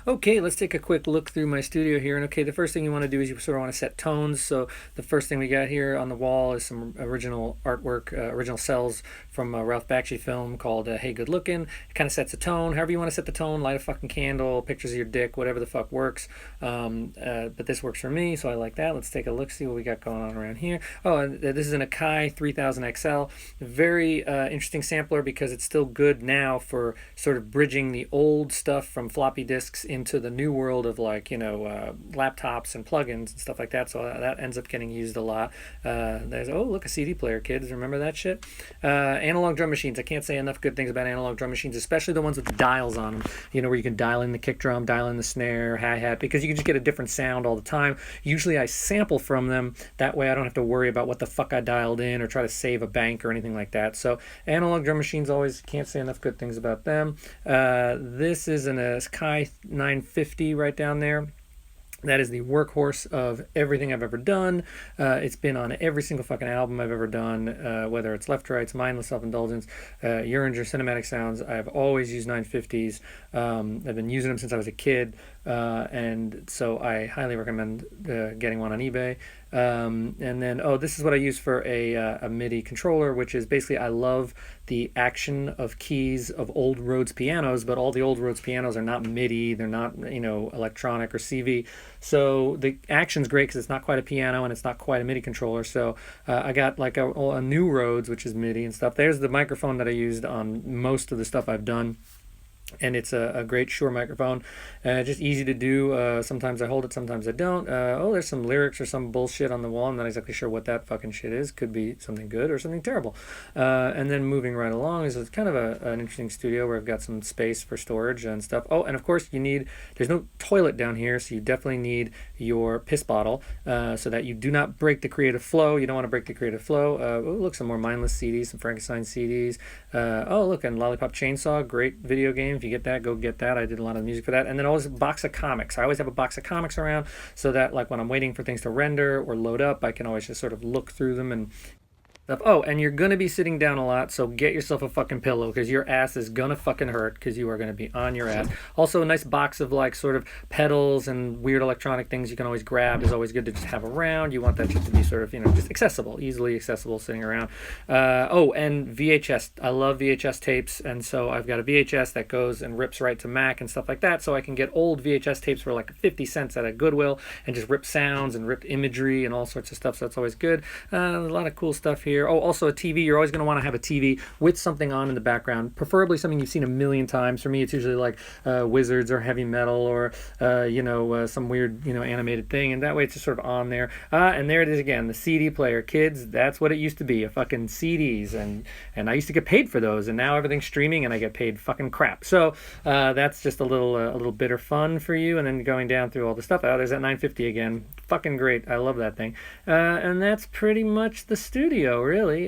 Okay, let's take a quick look through my studio here. And okay, the first thing you want to do is you sort of want to set tones. So the first thing we got here on the wall is some original artwork, original cells from a Ralph Bakshi film called Hey Good Looking. It kind of sets a tone. However you want to set the tone, light a fucking candle, pictures of your dick, whatever the fuck works. But this works for me, so I like that. Let's take a look, see what we got going on around here. Oh, and this is an Acai 3000 XL. Very interesting sampler because it's still good now for sort of bridging the old stuff from floppy disks into the new world of laptops and plugins and stuff like that. So that ends up getting used a lot. There's look, a CD player, kids. Remember that shit? Analog drum machines. I can't say enough good things about analog drum machines, especially the ones with dials on them. Where you can dial in the kick drum, dial in the snare, hi-hat, because you can just get a different sound all the time. Usually I sample from them. That way I don't have to worry about what the fuck I dialed in or try to save a bank or anything like that. So analog drum machines, always can't say enough good things about them. This is an Acai 950 right down there. That is the workhorse of everything I've ever done. It's been on every single fucking album I've ever done, whether it's Left to Right's, Mindless, Indulgence, Uringer, Cinematic Sounds. I've always used 950s. I've been using them since I was a kid, and so I highly recommend getting one on eBay. And then, this is what I use for a Midi controller, which is basically I love the action of keys of old Rhodes pianos, but all the old Rhodes pianos are not MIDI, they're not, electronic or CV. So the action's great because it's not quite a piano and it's not quite a MIDI controller. So I got like a new Rhodes, which is MIDI and stuff. There's the microphone that I used on most of the stuff I've done. And it's a great Shure microphone, just easy to do. Sometimes I hold it, sometimes I don't. There's some lyrics or some bullshit on the wall. I'm not exactly sure what that fucking shit is. Could be something good or something terrible. And then moving right along is kind of an interesting studio where I've got some space for storage and stuff. Oh, and of course there's no toilet down here, so you definitely need your piss bottle so that you do not break the creative flow. You don't want to break the creative flow. Look, some more Mindless CDs, some Frankenstein CDs. Look, and Lollipop Chainsaw, great video game. If you get that, go get that. I did a lot of music for that. And then always a box of comics. I always have a box of comics around so that like when I'm waiting for things to render or load up, I can always just sort of look through them and stuff. Oh, and you're going to be sitting down a lot, so get yourself a fucking pillow because your ass is going to fucking hurt because you are going to be on your ass. Also, a nice box of like sort of pedals and weird electronic things you can always grab is always good to just have around. You want that shit to be sort of, just accessible, easily accessible sitting around. And VHS. I love VHS tapes, and so I've got a VHS that goes and rips right to Mac and stuff like that, so I can get old VHS tapes for like 50 cents at a Goodwill and just rip sounds and rip imagery and all sorts of stuff, so that's always good. A lot of cool stuff here. Oh, also a TV. You're always going to want to have a TV with something on in the background, preferably something you've seen a million times. For me, it's usually like Wizards or heavy metal or, some weird, animated thing. And that way it's just sort of on there. And there it is again, the CD player. Kids, that's what it used to be, a fucking CDs. And I used to get paid for those. And now everything's streaming and I get paid fucking crap. So that's just a little bit of fun for you. And then going down through all the stuff. Oh, there's that 950 again. Fucking great. I love that thing. And that's pretty much the studio, really.